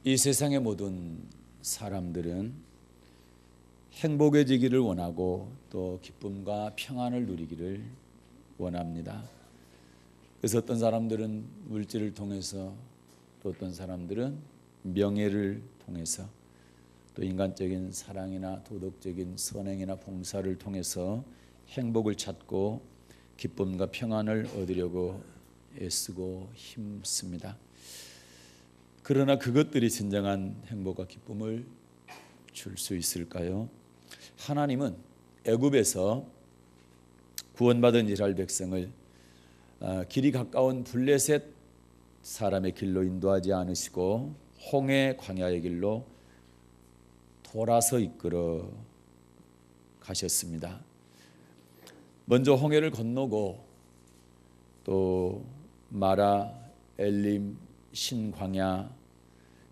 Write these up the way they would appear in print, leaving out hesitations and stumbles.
이 세상의 모든 사람들은 행복해지기를 원하고 또 기쁨과 평안을 누리기를 원합니다. 그래서 어떤 사람들은 물질을 통해서, 또 어떤 사람들은 명예를 통해서, 또 인간적인 사랑이나 도덕적인 선행이나 봉사를 통해서 행복을 찾고 기쁨과 평안을 얻으려고 애쓰고 힘씁니다. 그러나 그것들이 진정한 행복과 기쁨을 줄 수 있을까요? 하나님은 애굽에서 구원받은 이스라엘 백성을 길이 가까운 블레셋 사람의 길로 인도하지 않으시고 홍해 광야의 길로 돌아서 이끌어 가셨습니다. 먼저 홍해를 건너고 또 마라, 엘림, 신광야,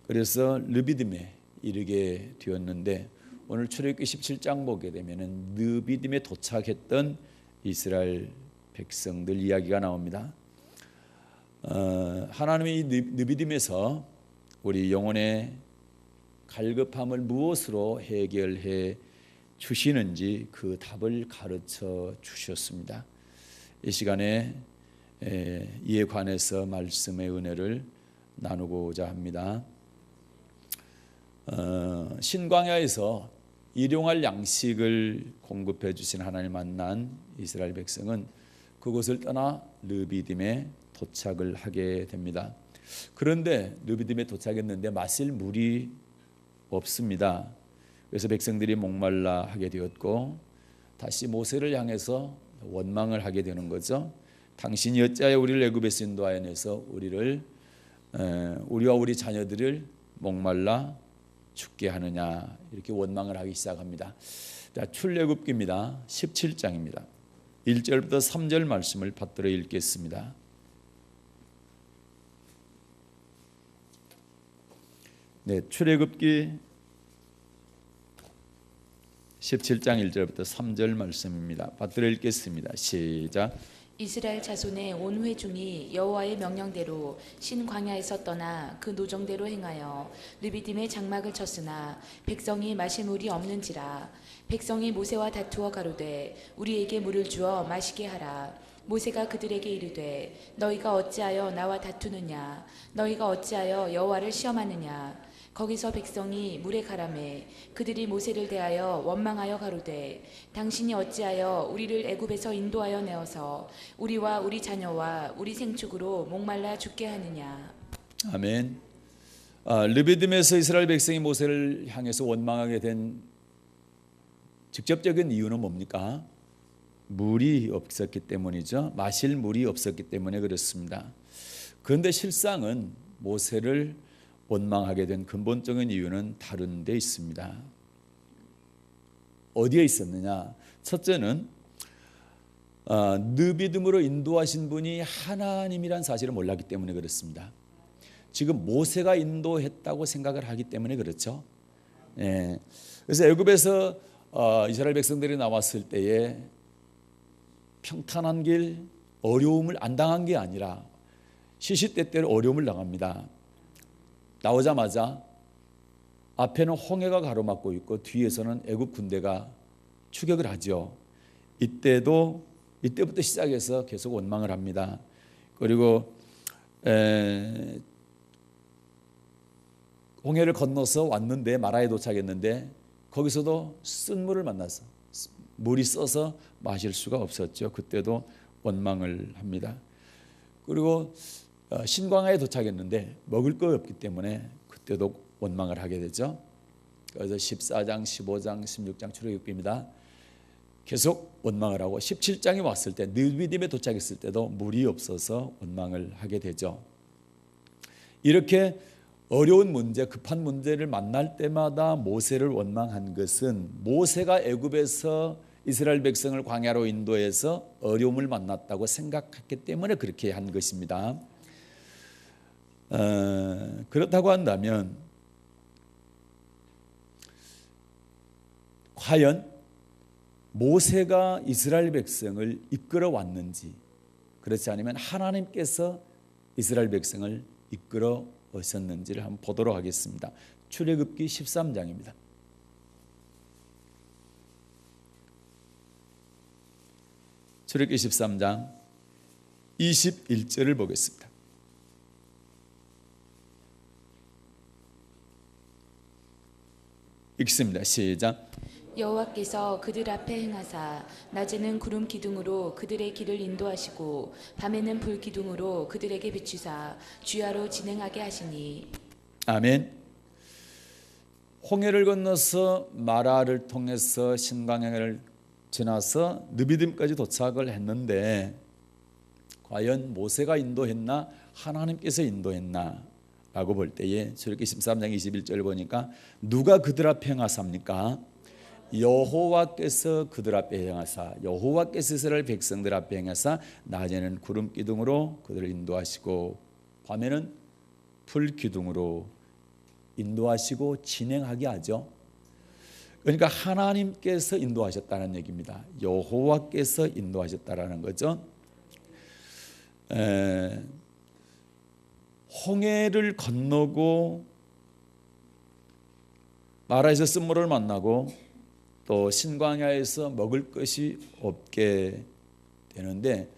그래서 르비딤에 이르게 되었는데, 오늘 출애굽기 17장 보게 되면은 르비딤에 도착했던 이스라엘 백성들 이야기가 나옵니다. 하나님이 이 르비딤에서 우리 영혼의 갈급함을 무엇으로 해결해 주시는지 그 답을 가르쳐 주셨습니다. 이 시간에 이에 관해서 말씀의 은혜를 나누고자 합니다. 신광야에서 일용할 양식을 공급해 주신 하나님을 만난 이스라엘 백성은 그곳을 떠나 르비딤에 도착을 하게 됩니다. 그런데 르비딤에 도착했는데 마실 물이 없습니다. 그래서 백성들이 목말라 하게 되었고, 다시 모세를 향해서 원망을 하게 되는 거죠. 당신이 어찌하여 우리를 애굽에서 인도하여내서 우리와 우리 자녀들을 목말라 죽게 하느냐, 이렇게 원망을 하기 시작합니다. 자, 출애굽기입니다. 17장입니다. 1절부터 3절 말씀을 받들어 읽겠습니다. 네, 출애굽기 17장 1절부터 3절 말씀입니다. 받들어 읽겠습니다. 시작. 이스라엘 자손의 온 회중이 여호와의 명령대로 신광야에서 떠나 그 노정대로 행하여 르비딤에 장막을 쳤으나 백성이 마실 물이 없는지라. 백성이 모세와 다투어 가로되 우리에게 물을 주어 마시게 하라. 모세가 그들에게 이르되 너희가 어찌하여 나와 다투느냐? 너희가 어찌하여 여호와를 시험하느냐? 거기서 백성이 물에 가라매 그들이 모세를 대하여 원망하여 가로되 당신이 어찌하여 우리를 애굽에서 인도하여 내어서 우리와 우리 자녀와 우리 생축으로 목말라 죽게 하느냐. 아멘. 르비딤에서 이스라엘 백성이 모세를 향해서 원망하게 된 직접적인 이유는 뭡니까? 물이 없었기 때문이죠. 마실 물이 없었기 때문에 그렇습니다. 그런데 실상은 모세를 원망하게 된 근본적인 이유는 다른 데 있습니다. 어디에 있었느냐? 첫째는 르비딤으로 인도하신 분이 하나님이란 사실을 몰랐기 때문에 그렇습니다. 지금 모세가 인도했다고 생각을 하기 때문에 그렇죠. 그래서 애굽에서 이스라엘 백성들이 나왔을 때에 평탄한 길, 어려움을 안 당한 게 아니라 시시때때로 어려움을 당합니다. 나오자마자 앞에는 홍해가 가로막고 있고 뒤에서는 애굽 군대가 추격을 하죠. 이때부터 시작해서 계속 원망을 합니다. 그리고 홍해를 건너서 왔는데, 마라에 도착했는데 거기서도 쓴 물을 만나서 물이 써서 마실 수가 없었죠. 그때도 원망을 합니다. 그리고 신광야에 도착했는데 먹을 거 없기 때문에 그때도 원망을 하게 되죠. 그래서 14장, 15장, 16장 출애굽기입니다. 계속 원망을 하고 17장에 왔을 때 르비딤에 도착했을 때도 물이 없어서 원망을 하게 되죠. 이렇게 어려운 문제, 급한 문제를 만날 때마다 모세를 원망한 것은 모세가 애굽에서 이스라엘 백성을 광야로 인도해서 어려움을 만났다고 생각했기 때문에 그렇게 한 것입니다. 그렇다고 한다면 과연 모세가 이스라엘 백성을 이끌어 왔는지, 그렇지 않으면 하나님께서 이스라엘 백성을 이끌어 오셨는지를 한번 보도록 하겠습니다. 출애굽기 13장입니다. 출애굽기 13장 21절을 보겠습니다. 읽습니다. 시작. 여호와께서 그들 앞에 행하사 낮에는 구름 기둥으로 그들의 길을 인도하시고 밤에는 불 기둥으로 그들에게 비추사 주야로 진행하게 하시니. 아멘. 홍해를 건너서 마라를 통해서 신광야를 지나서 느비딤까지 도착을 했는데 과연 모세가 인도했나 하나님께서 인도했나 라고 볼 때에 출애굽기 13장 21절 보니까 누가 그들 앞에 행하사입니까? 여호와께서 그들 앞에 행하사 여호와께서 이스라엘 백성들 앞에 행하사 낮에는 구름 기둥으로 그들을 인도하시고 밤에는 불 기둥으로 인도하시고 진행하게 하죠. 그러니까 하나님께서 인도하셨다는 얘기입니다. 여호와께서 인도하셨다라는 거죠. 홍해를 건너고 마라에서 쓴물을 만나고 또 신광야에서 먹을 것이 없게 되는데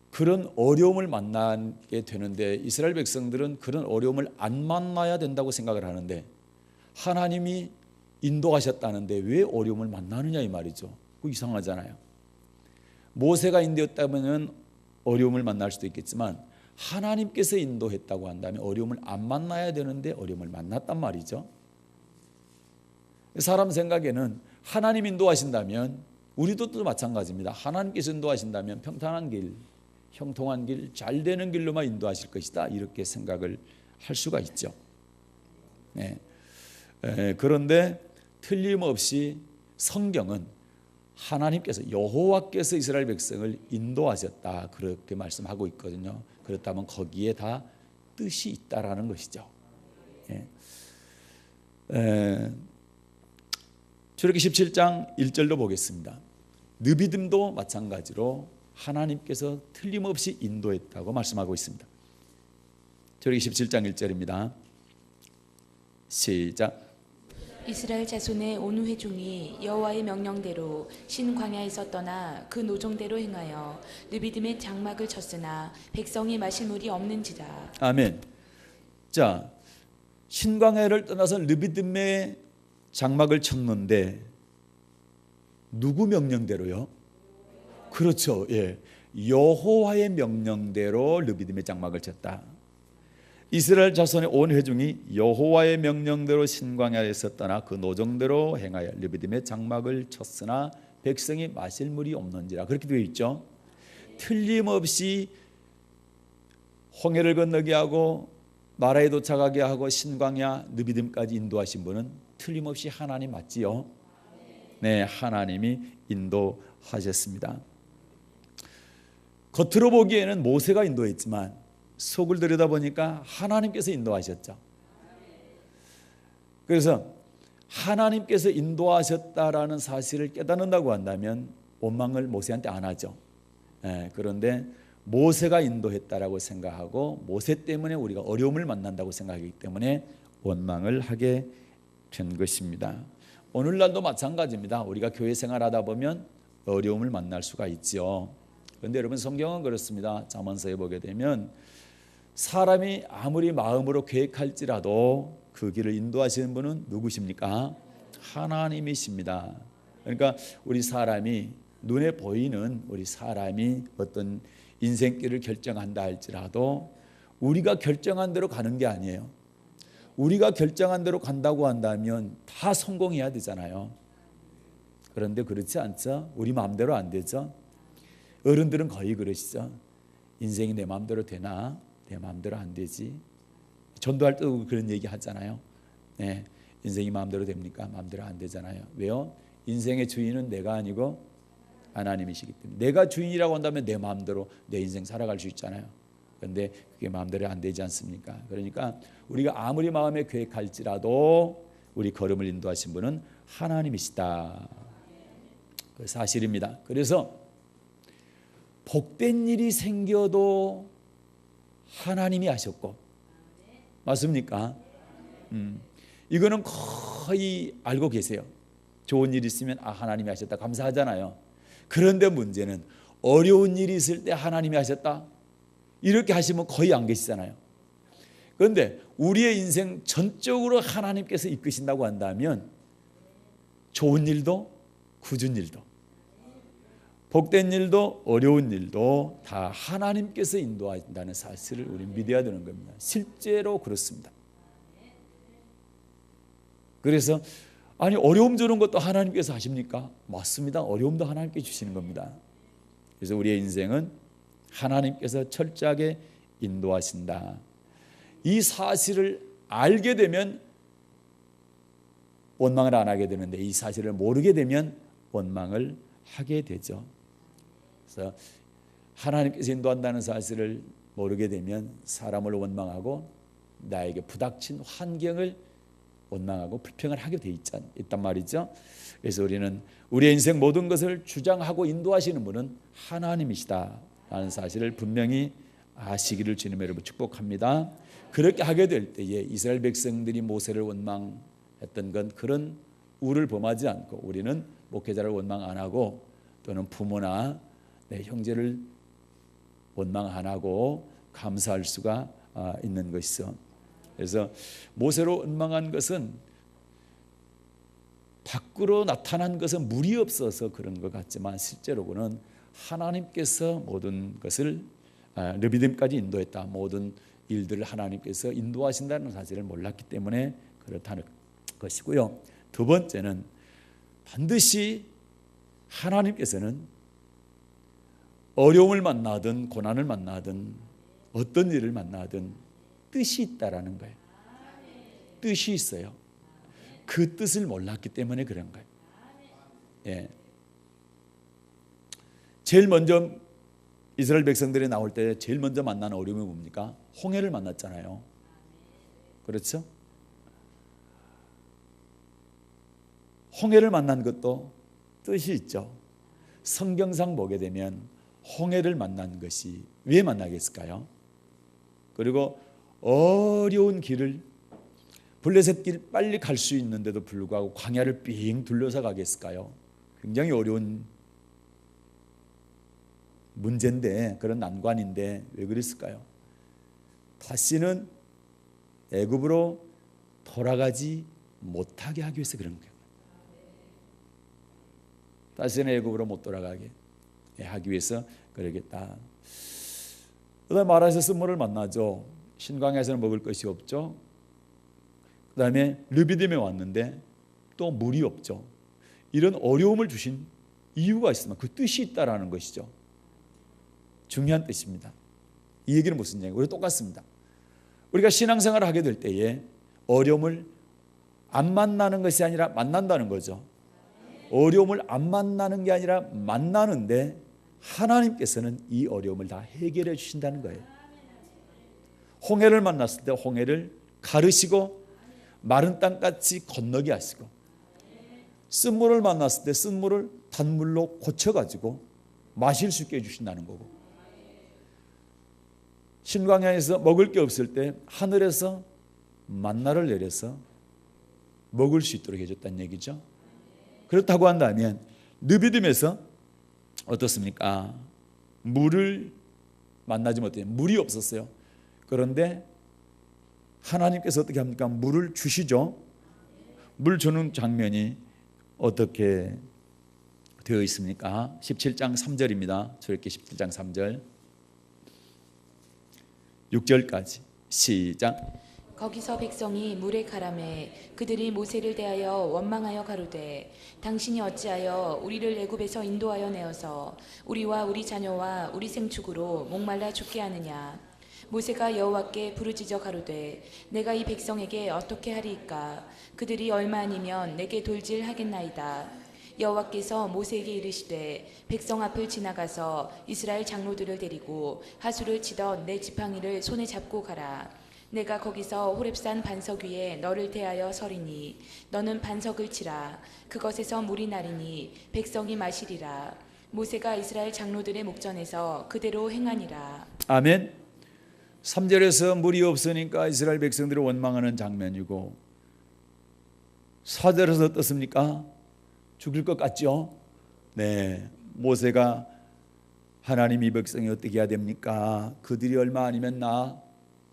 그런 어려움을 만나게 되는데 이스라엘 백성들은 그런 어려움을 안 만나야 된다고 생각을 하는데 하나님이 인도하셨다는데 왜 어려움을 만나느냐 이 말이죠. 그거 이상하잖아요. 모세가 인도했다면 어려움을 만날 수도 있겠지만 하나님께서 인도했다고 한다면 어려움을 안 만나야 되는데 어려움을 만났단 말이죠. 사람 생각에는 하나님 인도하신다면 우리도 또 마찬가지입니다. 하나님께서 인도하신다면 평탄한 길, 형통한 길, 잘 되는 길로만 인도하실 것이다 이렇게 생각을 할 수가 있죠. 그런데 틀림없이 성경은 하나님께서 여호와께서 이스라엘 백성을 인도하셨다 그렇게 말씀하고 있거든요. 그렇다면 거기에 다 뜻이 있다라는 것이죠. 출애굽기 17장 1절도 보겠습니다. 느비딤도 마찬가지로 하나님께서 틀림없이 인도했다고 말씀하고 있습니다. 출애굽기 17장 1절입니다. 시작. 이스라엘 자손의 온 회중이 여호와의 명령대로 신광야에서 떠나 그 노종대로 행하여 느비딤의 장막을 쳤으나 백성이 마실 물이 없는지라. 아멘. 자, 신광야를 떠나서 느비딤의 장막을 쳤는데 누구 명령대로요? 그렇죠. 예. 여호와의 명령대로 느비딤의 장막을 쳤다. 이스라엘 자손의 온 회중이 여호와의 명령대로 신광야에서 떠나 그 노정대로 행하여 느비딤의 장막을 쳤으나 백성이 마실 물이 없는지라 그렇게 되어 있죠. 틀림없이 홍해를 건너게 하고 마라에 도착하게 하고 신광야 느비딤까지 인도하신 분은 틀림없이 하나님 맞지요? 네, 하나님이 인도하셨습니다. 겉으로 보기에는 모세가 인도했지만 속을 들여다보니까 하나님께서 인도하셨죠. 그래서 하나님께서 인도하셨다라는 사실을 깨닫는다고 한다면 원망을 모세한테 안 하죠. 그런데 모세가 인도했다라고 생각하고 모세 때문에 우리가 어려움을 만난다고 생각하기 때문에 원망을 하게 된 것입니다. 오늘날도 마찬가지입니다. 우리가 교회 생활하다 보면 어려움을 만날 수가 있죠. 그런데 여러분 성경은 그렇습니다. 잠언서에 보게 되면 사람이 아무리 마음으로 계획할지라도 그 길을 인도하시는 분은 누구십니까? 하나님이십니다. 그러니까 우리 사람이 눈에 보이는 우리 사람이 어떤 인생길을 결정한다 할지라도 우리가 결정한 대로 가는 게 아니에요. 우리가 결정한 대로 간다고 한다면 다 성공해야 되잖아요. 그런데 그렇지 않죠? 우리 마음대로 안 되죠? 어른들은 거의 그러시죠. 인생이 내 마음대로 되나? 내 마음대로 안 되지. 전도할 때도 그런 얘기 하잖아요. 네, 인생이 마음대로 됩니까? 마음대로 안 되잖아요. 왜요? 인생의 주인은 내가 아니고 하나님이시기 때문에 내가 주인이라고 한다면 내 마음대로 내 인생 살아갈 수 있잖아요. 그런데 그게 마음대로 안 되지 않습니까? 그러니까 우리가 아무리 마음에 계획할지라도 우리 걸음을 인도하신 분은 하나님이시다. 그 사실입니다. 그래서 복된 일이 생겨도 하나님이 하셨고 맞습니까? 이거는 거의 알고 계세요. 좋은 일 있으면 하나님이 하셨다 감사하잖아요. 그런데 문제는 어려운 일이 있을 때 하나님이 하셨다 이렇게 하시면 거의 안 계시잖아요. 그런데 우리의 인생 전적으로 하나님께서 이끄신다고 한다면 좋은 일도 굳은 일도 복된 일도 어려운 일도 다 하나님께서 인도하신다는 사실을 우리 믿어야 되는 겁니다. 실제로 그렇습니다. 그래서 아니 어려움 주는 것도 하나님께서 하십니까? 맞습니다. 어려움도 하나님께 주시는 겁니다. 그래서 우리의 인생은 하나님께서 철저하게 인도하신다. 이 사실을 알게 되면 원망을 안 하게 되는데 이 사실을 모르게 되면 원망을 하게 되죠. 그래서 하나님께서 인도한다는 사실을 모르게 되면 사람을 원망하고 나에게 부닥친 환경을 원망하고 불평을 하게 돼 있단 말이죠. 그래서 우리는 우리의 인생 모든 것을 주장하고 인도하시는 분은 하나님이시다라는 사실을 분명히 아시기를 주님 여러분 축복합니다. 그렇게 하게 될 때에 이스라엘 백성들이 모세를 원망했던 건 그런 우를 범하지 않고 우리는 목회자를 원망 안 하고 또는 부모나 내 형제를 원망 안 하고 감사할 수가 있는 것이죠. 그래서 모세로 원망한 것은 밖으로 나타난 것은 물이 없어서 그런 것 같지만 실제로는 하나님께서 모든 것을 르비딤까지 인도했다. 모든 일들을 하나님께서 인도하신다는 사실을 몰랐기 때문에 그렇다는 것이고요. 두 번째는 반드시 하나님께서는 어려움을 만나든 고난을 만나든 어떤 일을 만나든 뜻이 있다라는 거예요. 뜻이 있어요. 그 뜻을 몰랐기 때문에 그런 거예요. 예. 제일 먼저 이스라엘 백성들이 나올 때 제일 먼저 만난 어려움이 뭡니까? 홍해를 만났잖아요. 그렇죠? 홍해를 만난 것도 뜻이 있죠. 성경상 보게 되면 홍해를 만난 것이 왜 만나겠을까요? 그리고 어려운 길을 블레셋 길 빨리 갈 수 있는데도 불구하고 광야를 삥 둘러서 가겠을까요? 굉장히 어려운 문제인데 그런 난관인데 왜 그랬을까요? 다시는 애굽으로 돌아가지 못하게 하기 위해서 그런 거예요. 다시는 애굽으로 못 돌아가게 하기 위해서 그러겠다. 그다음에 마라에서 쓴물을 만나죠. 신광야에서는 먹을 것이 없죠. 그다음에 르비딤에 왔는데 또 물이 없죠. 이런 어려움을 주신 이유가 있으면 그 뜻이 있다라는 것이죠. 중요한 뜻입니다. 이 얘기는 무슨 얘기예요? 우리 똑같습니다. 우리가 신앙생활을 하게 될 때에 어려움을 안 만나는 것이 아니라 만난다는 거죠. 어려움을 안 만나는 게 아니라 만나는데 하나님께서는 이 어려움을 다 해결해 주신다는 거예요. 홍해를 만났을 때 홍해를 가르시고 마른 땅같이 건너게 하시고 쓴물을 만났을 때 쓴물을 단물로 고쳐가지고 마실 수 있게 해주신다는 거고 신광야에서 먹을 게 없을 때 하늘에서 만나를 내려서 먹을 수 있도록 해줬다는 얘기죠. 그렇다고 한다면 르비딤에서 어떻습니까? 물을 만나지 못해요. 물이 없었어요. 그런데 하나님께서 어떻게 합니까? 물을 주시죠. 물 주는 장면이 어떻게 되어 있습니까? 17장 3절입니다. 출애굽기 17장 3절 6절까지 시작. 거기서 백성이 물에 가라매 그들이 모세를 대하여 원망하여 가로되 당신이 어찌하여 우리를 애굽에서 인도하여 내어서 우리와 우리 자녀와 우리 생축으로 목말라 죽게 하느냐. 모세가 여호와께 부르짖어 가로되 내가 이 백성에게 어떻게 하리이까. 그들이 얼마 아니면 내게 돌질하겠나이다. 여호와께서 모세에게 이르시되 백성 앞을 지나가서 이스라엘 장로들을 데리고 하수를 치던 내 지팡이를 손에 잡고 가라. 내가 거기서 호렙산 반석 위에 너를 대하여 서리니 너는 반석을 치라. 그것에서 물이 나리니 백성이 마시리라. 모세가 이스라엘 장로들의 목전에서 그대로 행하니라. 아멘. 3절에서 물이 없으니까 이스라엘 백성들이 원망하는 장면이고 4절에서 어떻습니까? 죽일 것 같죠? 네, 모세가 하나님 이 백성이 어떻게 해야 됩니까? 그들이 얼마 아니면 나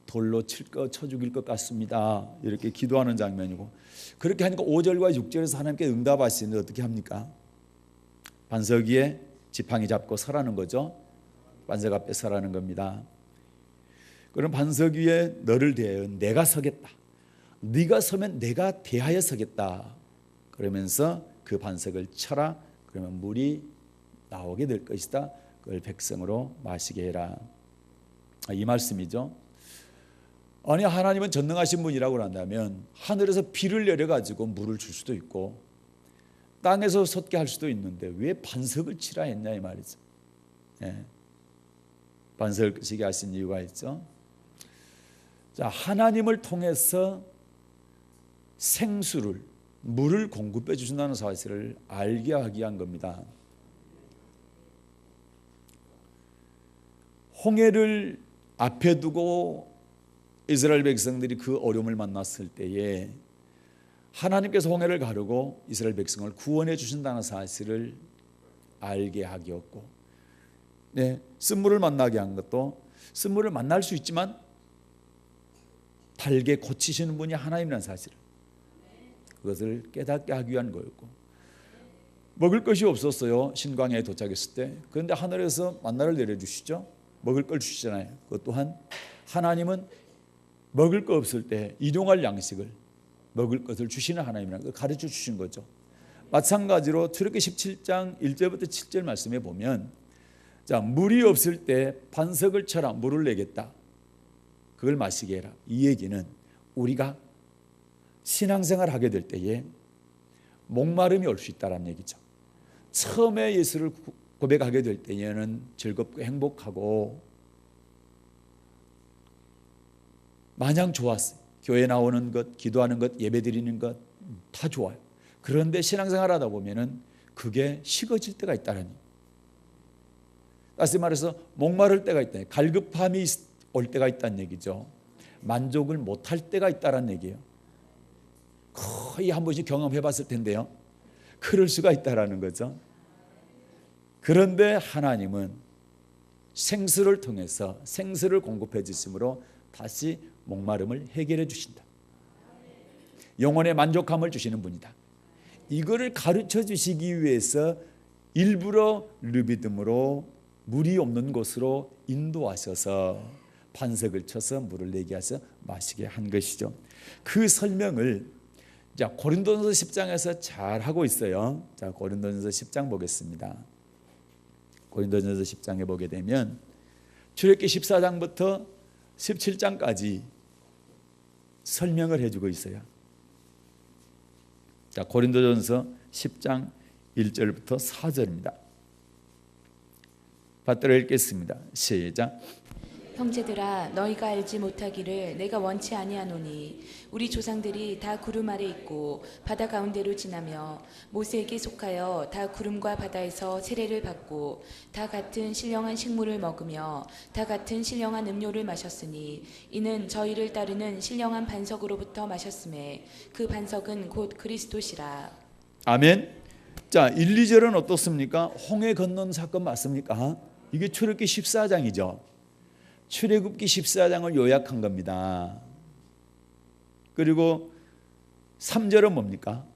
돌로 쳐 죽일 것 같습니다. 이렇게 기도하는 장면이고, 그렇게 하니까 5절과 6절에서 하나님께 응답하시는데 어떻게 합니까? 반석 위에 지팡이 잡고 서라는 거죠. 반석 앞에 서라는 겁니다. 그럼 반석 위에 너를 대하여 내가 서겠다. 네가 서면 내가 대하여 서겠다. 그러면서 그 반석을 쳐라. 그러면 물이 나오게 될 것이다. 그걸 백성으로 마시게 해라. 이 말씀이죠. 아니, 하나님은 전능하신 분이라고 한다면 하늘에서 비를 내려가지고 물을 줄 수도 있고 땅에서 솟게 할 수도 있는데 왜 반석을 치라 했냐 이 말이죠. 네. 반석을 치게 하신 이유가 있죠. 자, 하나님을 통해서 생수를, 물을 공급해 주신다는 사실을 알게 하기 위한 겁니다. 홍해를 앞에 두고 이스라엘 백성들이 그 어려움을 만났을 때에 하나님께서 홍해를 가르고 이스라엘 백성을 구원해 주신다는 사실을 알게 하기였고, 네, 쓴물을 만나게 한 것도 쓴물을 만날 수 있지만 달게 고치시는 분이 하나님이라는 사실, 그것을 깨닫게 하기 위한 거였고, 먹을 것이 없었어요. 신광야에 도착했을 때. 그런데 하늘에서 만나를 내려주시죠. 먹을 걸 주시잖아요. 그것 또한 하나님은 먹을 거 없을 때 일용할 양식을, 먹을 것을 주시는 하나님이라는 걸 가르쳐 주신 거죠. 마찬가지로 출애굽기 17장 1절부터 7절 말씀에 보면, 자, 물이 없을 때 반석을 쳐라, 물을 내겠다. 그걸 마시게 해라. 이 얘기는 우리가 신앙생활을 하게 될 때에 목마름이 올 수 있다는 얘기죠. 처음에 예수를 고백하게 될 때에는 즐겁고 행복하고 마냥 좋았어요. 교회 나오는 것, 기도하는 것, 예배드리는 것 다 좋아요. 그런데 신앙생활 하다 보면은 그게 식어질 때가 있다는 얘기예요. 다시 말해서 목마를 때가 있다. 갈급함이 올 때가 있다는 얘기죠. 만족을 못할 때가 있다는 얘기예요. 거의 한 번씩 경험해 봤을 텐데요. 그럴 수가 있다는 거죠. 그런데 하나님은 생수를 통해서 생수를 공급해 주심으로 다시 목마름을 해결해 주신다. 영혼의 만족함을 주시는 분이다. 이거를 가르쳐 주시기 위해서 일부러 르비딤으로 물이 없는 곳으로 인도하셔서 반석을 쳐서 물을 내게 하셔 마시게 한 것이죠. 그 설명을 자, 고린도전서 10장에서 잘 하고 있어요. 자, 고린도전서 10장 보겠습니다. 고린도전서 10장에 보게 되면 출애굽기 14장부터 17장까지 설명을 해주고 있어요. 자, 고린도전서 10장 1절부터 4절입니다. 받들어 읽겠습니다. 시작. 형제들아, 너희가 알지 못하기를 내가 원치 아니하노니 우리 조상들이 다 구름 아래 있고 바다 가운데로 지나며 모세에게 속하여 다 구름과 바다에서 세례를 받고 다 같은 신령한 식물을 먹으며 다 같은 신령한 음료를 마셨으니 이는 저희를 따르는 신령한 반석으로부터 마셨음에 그 반석은 곧 그리스도시라. 아멘. 자, 1, 2절은 어떻습니까? 홍해 건넌 사건 맞습니까? 이게 출애굽기 14장이죠. 출애굽기 14장을 요약한 겁니다. 그리고 3절은 뭡니까?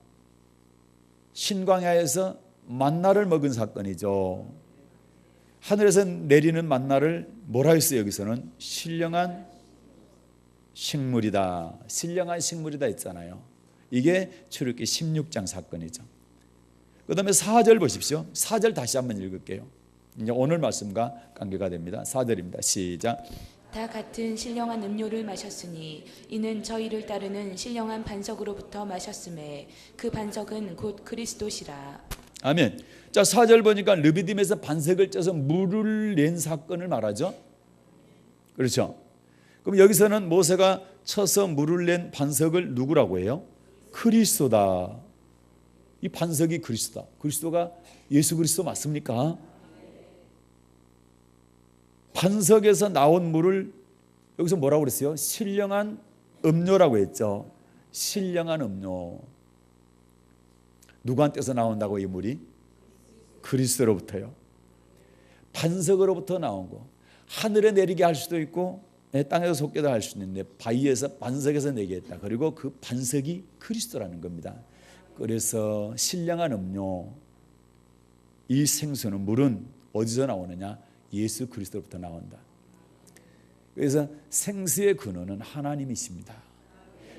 신광야에서 만나를 먹은 사건이죠. 하늘에서 내리는 만나를 뭐라 했어요? 여기서는 신령한 식물이다. 신령한 식물이다 했잖아요. 이게 출애굽기 16장 사건이죠. 그 다음에 4절 보십시오. 4절 다시 한번 읽을게요. 이제 오늘 말씀과 관계가 됩니다. 4절입니다. 시작. 다 같은 신령한 음료를 마셨으니 이는 저희를 따르는 신령한 반석으로부터 마셨음에 그 반석은 곧 그리스도시라. 아멘. 자, 4절 보니까 르비딤에서 반석을 쪄서 물을 낸 사건을 말하죠. 그렇죠. 그럼 여기서는 모세가 쳐서 물을 낸 반석을 누구라고 해요? 그리스도다. 이 반석이 그리스도다. 그리스도가 예수 그리스도 맞습니까? 반석에서 나온 물을 여기서 뭐라고 그랬어요? 신령한 음료라고 했죠. 신령한 음료. 누구한테서 나온다고 이 물이? 그리스도로부터요. 반석으로부터 나온 거. 하늘에 내리게 할 수도 있고 땅에서 솟게도 할 수 있는데 바위에서 반석에서 내게 했다. 그리고 그 반석이 그리스도라는 겁니다. 그래서 신령한 음료, 이 생수는 물은 어디서 나오느냐? 예수 그리스도로부터 나온다. 그래서 생수의 근원은 하나님이십니다.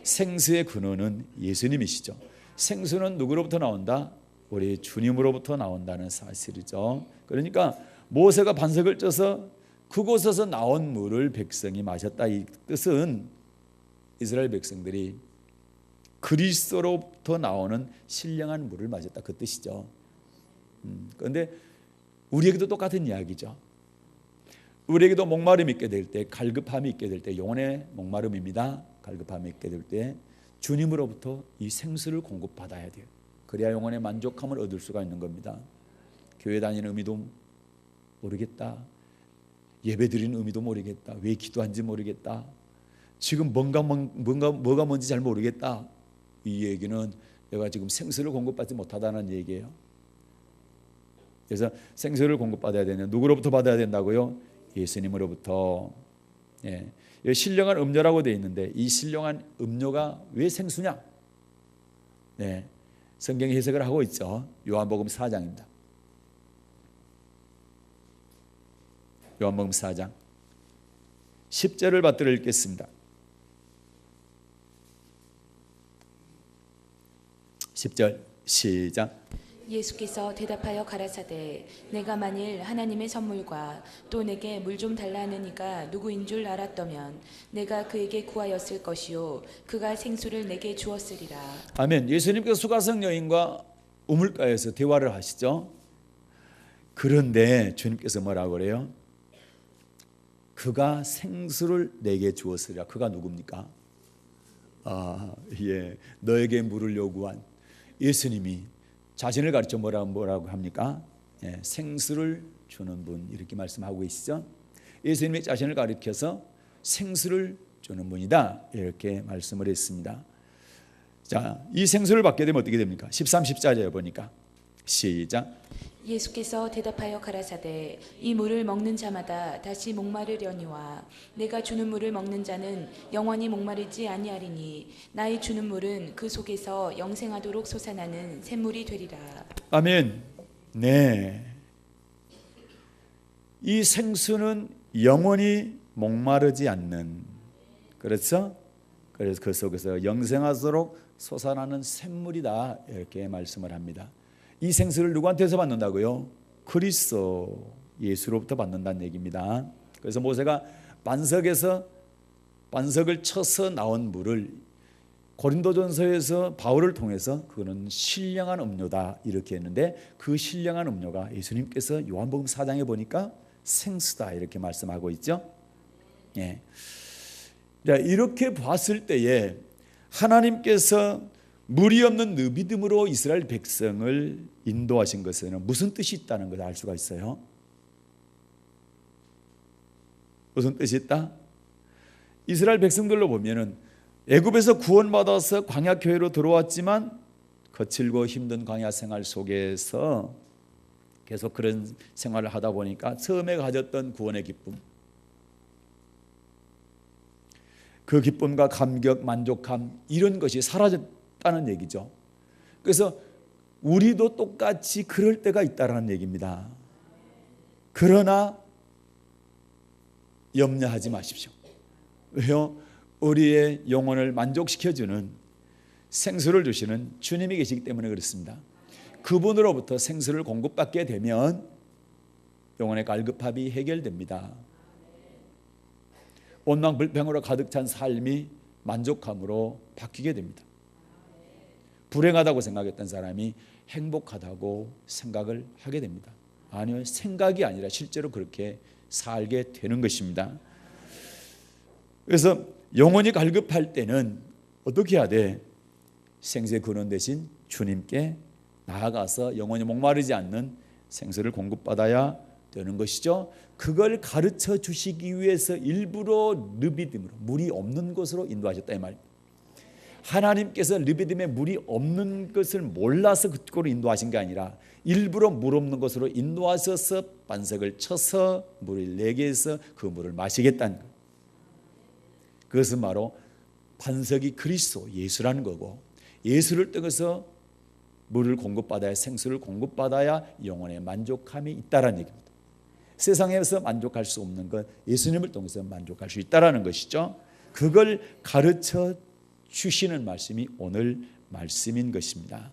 생수의 근원은 예수님이시죠. 생수는 누구로부터 나온다? 우리 주님으로부터 나온다는 사실이죠. 그러니까 모세가 반석을 쪄서 그곳에서 나온 물을 백성이 마셨다. 이 뜻은 이스라엘 백성들이 그리스도로부터 나오는 신령한 물을 마셨다. 그 뜻이죠. 그런데 우리에게도 똑같은 이야기죠. 우리에게도 목마름이 있게 될 때, 갈급함이 있게 될 때, 영혼의 목마름입니다. 갈급함이 있게 될 때 주님으로부터 이 생수를 공급받아야 돼요. 그래야 영혼의 만족함을 얻을 수가 있는 겁니다. 교회 다니는 의미도 모르겠다. 예배 드리는 의미도 모르겠다. 왜 기도한지 모르겠다. 지금 뭐가 뭔지 잘 모르겠다. 이 얘기는 내가 지금 생수를 공급받지 못하다는 얘기예요. 그래서 생수를 공급받아야 되는 누구로부터 받아야 된다고요? 예수님으로부터. 예. 신령한 음료라고 되어 있는데 이 신령한 음료가 왜 생수냐? 네. 성경이 해석을 하고 있죠. 요한복음 4장입니다. 요한복음 4장 10절을 받들어 읽겠습니다. 10절 시작. 예수께서 대답하여 가라사대 내가 만일 하나님의 선물과 또 내게 물 좀 달라 하는 이가 누구인 줄 알았더면 내가 그에게 구하였을 것이요 그가 생수를 내게 주었으리라. 아멘. 예수님께서 수가성 여인과 우물가에서 대화를 하시죠. 그런데 주님께서 뭐라고 그래요? 그가 생수를 내게 주었으리라. 그가 누굽니까? 예, 너에게 물을 요구한 예수님이 자신을 가르쳐 뭐라고 합니까? 예, 생수를 주는 분 이렇게 말씀하고 계시죠. 예수님이 자신을 가리켜서 생수를 주는 분이다 이렇게 말씀을 했습니다. 자, 이 생수를 받게 되면 어떻게 됩니까? 13, 14절에 보니까 시작. 예수께서 대답하여 가라사대 이 물을 먹는 자마다 다시 목마르려니와 내가 주는 물을 먹는 자는 영원히 목마르지 아니하리니 나의 주는 물은 그 속에서 영생하도록 솟아나는 샘물이 되리라. 아멘. 네. 이 생수는 영원히 목마르지 않는, 그렇죠? 그래서 그 속에서 영생하도록 솟아나는 샘물이다 이렇게 말씀을 합니다. 이 생수를 누구한테서 받는다고요? 그리스도 예수로부터 받는다는 얘기입니다. 그래서 모세가 반석을 쳐서 나온 물을 고린도전서에서 바울을 통해서 그거는 신령한 음료다 이렇게 했는데 그 신령한 음료가 예수님께서 요한복음 4장에 보니까 생수다 이렇게 말씀하고 있죠. 예. 이렇게 봤을 때에 하나님께서 물이 없는 느비듬으로 이스라엘 백성을 인도하신 것에는 무슨 뜻이 있다는 것을 알 수가 있어요. 무슨 뜻이 있다? 이스라엘 백성들로 보면은 애굽에서 구원받아서 광야 교회로 들어왔지만 거칠고 힘든 광야 생활 속에서 계속 그런 생활을 하다 보니까 처음에 가졌던 구원의 기쁨, 그 기쁨과 감격, 만족함 이런 것이 사라졌다는 얘기죠. 그래서 우리도 똑같이 그럴 때가 있다라는 얘기입니다. 그러나 염려하지 마십시오. 왜요? 우리의 영혼을 만족시켜주는 생수를 주시는 주님이 계시기 때문에 그렇습니다. 그분으로부터 생수를 공급받게 되면 영혼의 갈급함이 해결됩니다. 원망 불평으로 가득 찬 삶이 만족함으로 바뀌게 됩니다. 불행하다고 생각했던 사람이 행복하다고 생각을 하게 됩니다. 아니요, 생각이 아니라 실제로 그렇게 살게 되는 것입니다. 그래서 영혼이 갈급할 때는 어떻게 해야 돼? 생수의 근원 대신 주님께 나아가서 영혼이 목마르지 않는 생수를 공급받아야 되는 것이죠. 그걸 가르쳐 주시기 위해서 일부러 르비딤으로 물이 없는 곳으로 인도하셨다 이 말입니다. 하나님께서 르비딤에 물이 없는 것을 몰라서 그쪽으로 인도하신 게 아니라 일부러 물 없는 곳으로 인도하셔서 반석을 쳐서 물을 내게 해서 그 물을 마시겠다는 것. 그것은 바로 반석이 그리스도 예수라는 거고, 예수를 통해서 물을 공급받아야, 생수를 공급받아야 영혼의 만족함이 있다라는 얘기입니다. 세상에서 만족할 수 없는 것 예수님을 통해서 만족할 수 있다라는 것이죠. 그걸 가르쳐 주시는 말씀이 오늘 말씀인 것입니다.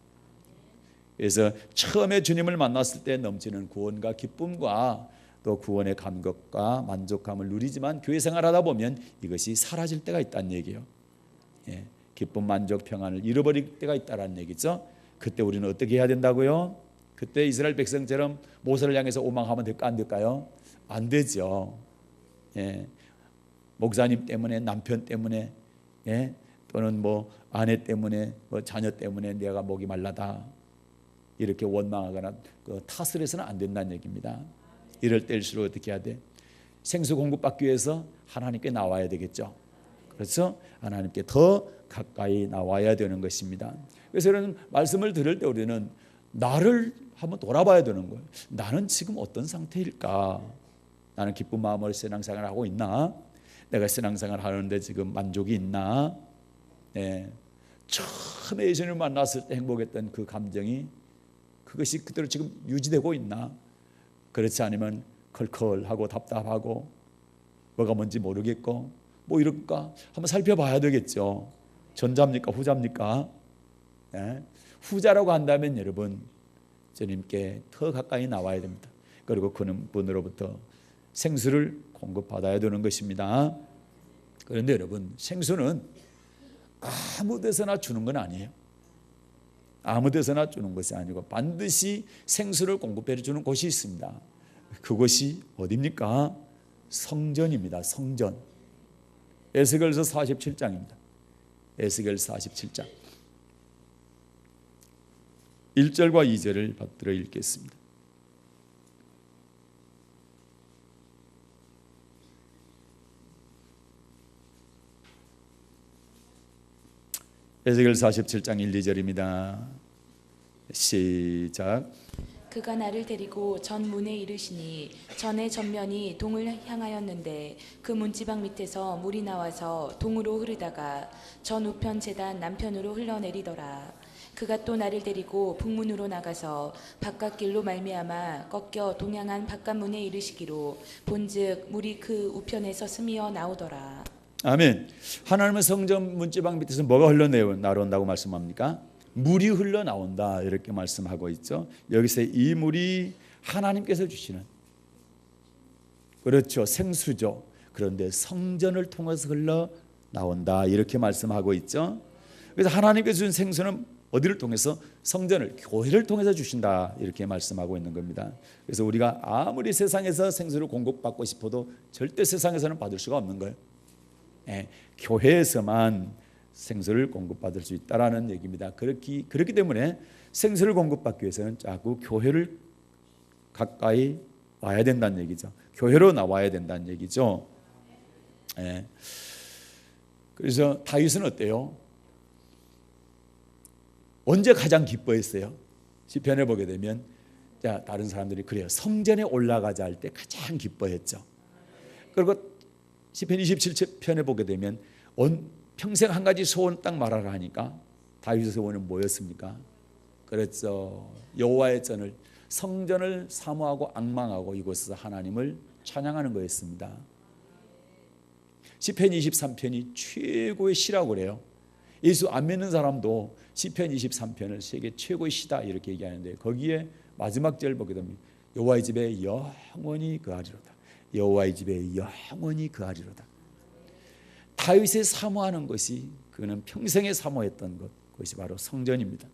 그래서 처음에 주님을 만났을 때 넘치는 구원과 기쁨과 또 구원의 감격과 만족감을 누리지만 교회 생활하다 보면 이것이 사라질 때가 있다는 얘기예요. 예, 기쁨, 만족, 평안을 잃어버릴 때가 있다는 얘기죠. 그때 우리는 어떻게 해야 된다고요? 그때 이스라엘 백성처럼 모세를 향해서 오망하면 될까 안 될까요? 안 되죠. 예, 목사님 때문에, 남편 때문에, 예, 또는 뭐 아내 때문에, 뭐 자녀 때문에 내가 목이 말라다 이렇게 원망하거나 그 탓을 해서는 안 된다는 얘기입니다. 이럴 때일수록 어떻게 해야 돼? 생수 공급받기 위해서 하나님께 나와야 되겠죠. 그래서 하나님께 더 가까이 나와야 되는 것입니다. 그래서 이런 말씀을 들을 때 우리는 나를 한번 돌아봐야 되는 거예요. 나는 지금 어떤 상태일까? 나는 기쁜 마음으로 신앙생활을 하고 있나? 내가 신앙생활을 하는데 지금 만족이 있나? 네. 처음에 예수님을 만났을 때 행복했던 그 감정이 그것이 그대로 지금 유지되고 있나? 그렇지 않으면 컬컬하고 답답하고 뭐가 뭔지 모르겠고 뭐 이럴까? 한번 살펴봐야 되겠죠. 전자입니까? 후자입니까? 네. 후자라고 한다면 여러분 주님께 더 가까이 나와야 됩니다. 그리고 그는 분으로부터 생수를 공급받아야 되는 것입니다. 그런데 여러분 생수는 아무 데서나 주는 건 아니에요. 아무 데서나 주는 것이 아니고 반드시 생수를 공급해 주는 곳이 있습니다. 그곳이 어디입니까? 성전입니다. 성전. 에스겔서 47장입니다. 에스겔 47장 1절과 2절을 받들어 읽겠습니다. 에스겔 47장 1, 2절입니다. 시작. 그가 나를 데리고 전 문에 이르시니 전의 전면이 동을 향하였는데 그 문지방 밑에서 물이 나와서 동으로 흐르다가 전 우편 제단 남편으로 흘러내리더라. 그가 또 나를 데리고 북문으로 나가서 바깥길로 말미암아 꺾여 동향한 바깥문에 이르시기로 본즉 물이 그 우편에서 스미어 나오더라. 아멘. 하나님의 성전 문지방 밑에서 뭐가 흘러나온다고 말씀합니까? 물이 흘러나온다 이렇게 말씀하고 있죠. 여기서 이 물이 하나님께서 주시는, 그렇죠, 생수죠. 그런데 성전을 통해서 흘러나온다 이렇게 말씀하고 있죠. 그래서 하나님께서 주신 생수는 어디를 통해서? 성전을, 교회를 통해서 주신다 이렇게 말씀하고 있는 겁니다. 그래서 우리가 아무리 세상에서 생수를 공급받고 싶어도 절대 세상에서는 받을 수가 없는 거예요. 예, 교회에서만 생수를 공급받을 수 있다라는 얘기입니다. 그렇기 때문에 생수를 공급받기 위해서는 자꾸 교회를 가까이 와야 된다는 얘기죠. 교회로 나와야 된다는 얘기죠. 예. 그래서 다윗은 어때요? 언제 가장 기뻐했어요? 시편에 보게 되면 다른 사람들이 그래요. 성전에 올라가자 할 때 가장 기뻐했죠. 그리고 시편 27편에 보게 되면 평생 한 가지 소원 딱 말하라 하니까 다윗의 소원은 뭐였습니까? 그랬죠. 여호와의 전을, 성전을 사모하고 앙망하고 이곳에서 하나님을 찬양하는 거였습니다. 시편 23편이 최고의 시라고 그래요. 예수 안 믿는 사람도 시편 23편을 세계 최고의 시다 이렇게 얘기하는데 거기에 마지막 절 보게 되면 여호와의 집에 영원히 거하리로다. 여호와의 집에 영원히 거하리로다. 다윗의 사모하는 것이, 그는 평생에 사모했던 것이 바로 성전입니다.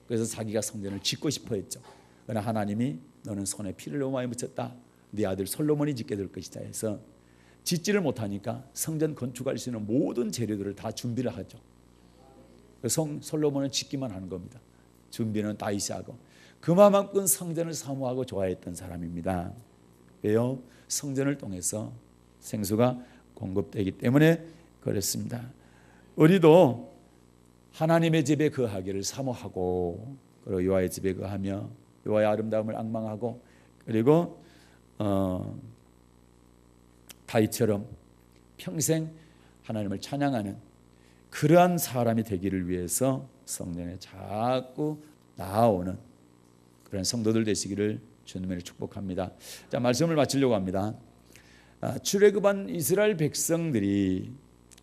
그래서 자기가 성전을 짓고 싶어 했죠. 그러나 하나님이 너는 손에 피를 너무 많이 묻혔다. 네 아들 솔로몬이 짓게 될 것이다 해서 짓지를 못하니까 성전 건축할 수 있는 모든 재료들을 다 준비를 하죠. 솔로몬은 짓기만 하는 겁니다. 준비는 다윗이 하고. 그만큼 성전을 사모하고 좋아했던 사람입니다. 왜요? 성전을 통해서 생수가 공급되기 때문에 그렇습니다. 우리도 하나님의 집에 거하기를 사모하고, 그리고 여호와의 집에 거하며 여호와의 아름다움을 앙망하고, 그리고 다윗처럼 평생 하나님을 찬양하는 그러한 사람이 되기를 위해서 성전에 자꾸 나아오는 그런 성도들 되시기를 주님으로 축복합니다. 자, 말씀을 마치려고 합니다. 출애굽한 이스라엘 백성들이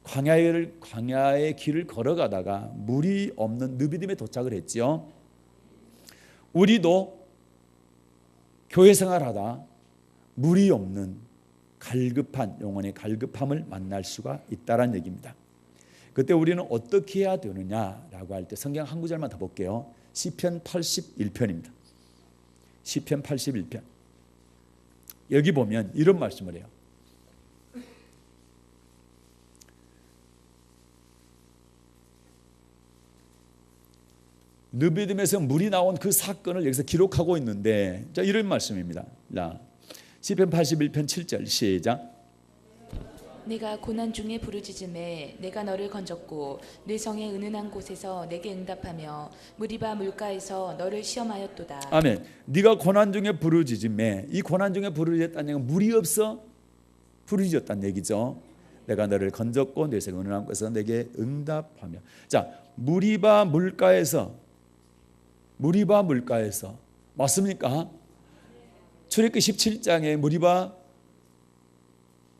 광야의 길을 걸어가다가 물이 없는 느비딤에 도착을 했죠. 우리도 교회 생활하다 물이 없는 갈급한, 영혼의 갈급함을 만날 수가 있다는 얘기입니다. 그때 우리는 어떻게 해야 되느냐라고 할 때 성경 한 구절만 더 볼게요. 시편 81편입니다. 시편 81편. 여기 보면 이런 말씀을 해요. 느비딤에서 물이 나온 그 사건을 여기서 기록하고 있는데, 자, 이런 말씀입니다. 시편 81편 7절 시작. 내가 고난 중에 부르짖음에 내가 너를 건졌고 내 성의 은은한 곳에서 내게 응답하며 무리바 물가에서 너를 시험하였도다. 아멘. 네가 고난 중에 부르짖음에, 이 고난 중에 부르짖었다는 얘기는 물이 없어 부르짖었다는 얘기죠. 내가 너를 건졌고 내 성의 은은한 곳에서 내게 응답하며. 자, 무리바 물가에서 맞습니까? 출애굽기 17장에 무리바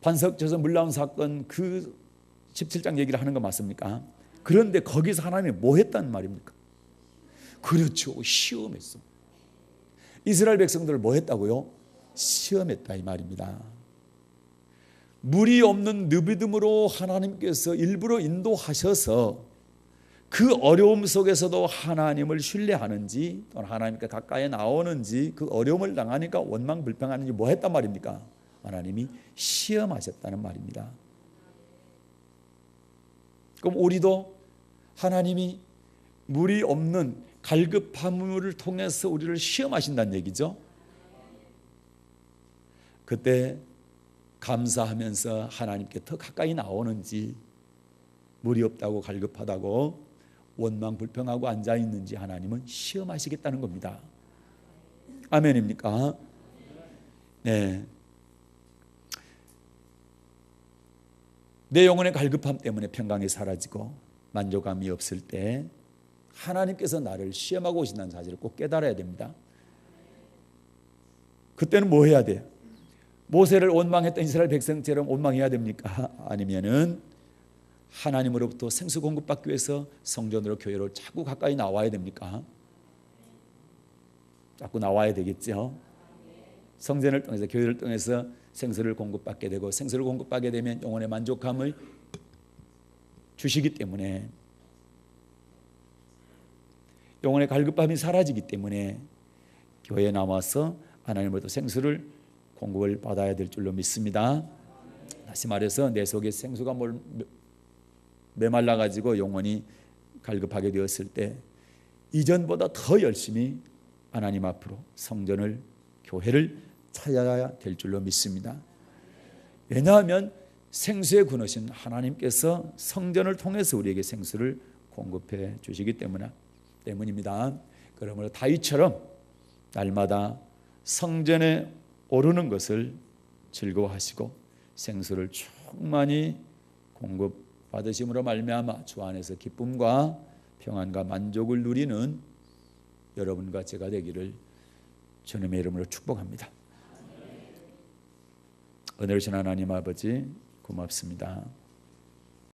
반석 져서 물 나온 사건, 그 17장 얘기를 하는 거 맞습니까? 그런데 거기서 하나님이 뭐 했단 말입니까? 그렇죠, 시험했어. 이스라엘 백성들을 뭐 했다고요? 시험했다 이 말입니다. 물이 없는 느비딤으로 하나님께서 일부러 인도하셔서 그 어려움 속에서도 하나님을 신뢰하는지, 또는 하나님께 가까이 나오는지, 그 어려움을 당하니까 원망 불평하는지 뭐 했단 말입니까? 하나님이 시험하셨다는 말입니다. 그럼 우리도 하나님이 물이 없는 갈급함을 통해서 우리를 시험하신다는 얘기죠. 그때 감사하면서 하나님께 더 가까이 나오는지, 물이 없다고 갈급하다고 원망 불평하고 앉아 있는지 하나님은 시험하시겠다는 겁니다. 아멘입니까? 네. 내 영혼의 갈급함 때문에 평강이 사라지고 만족감이 없을 때 하나님께서 나를 시험하고 오신다는 사실을 꼭 깨달아야 됩니다. 그때는 뭐 해야 돼요? 모세를 원망했던 이스라엘 백성처럼 원망해야 됩니까? 아니면은 하나님으로부터 생수 공급받기 위해서 성전으로, 교회로 자꾸 가까이 나와야 됩니까? 자꾸 나와야 되겠죠. 성전을 통해서, 교회를 통해서 생수를 공급받게 되고, 생수를 공급받게 되면 영혼의 만족감을 주시기 때문에, 영혼의 갈급함이 사라지기 때문에 교회에 나와서 하나님으로부터 생수를 공급을 받아야 될 줄로 믿습니다. 다시 말해서 내 속에 생수가 메말라 가지고 영혼이 갈급하게 되었을 때 이전보다 더 열심히 하나님 앞으로 성전을, 교회를 찾아야 될 줄로 믿습니다. 왜냐하면 생수의 근원이신 하나님께서 성전을 통해서 우리에게 생수를 공급해 주시기 때문입니다. 그러므로 다윗처럼 날마다 성전에 오르는 것을 즐거워하시고 생수를 충만히 공급받으심으로 말미암아 주 안에서 기쁨과 평안과 만족을 누리는 여러분과 제가 되기를 주님의 이름으로 축복합니다. 은혜로우신 하나님 아버지 고맙습니다.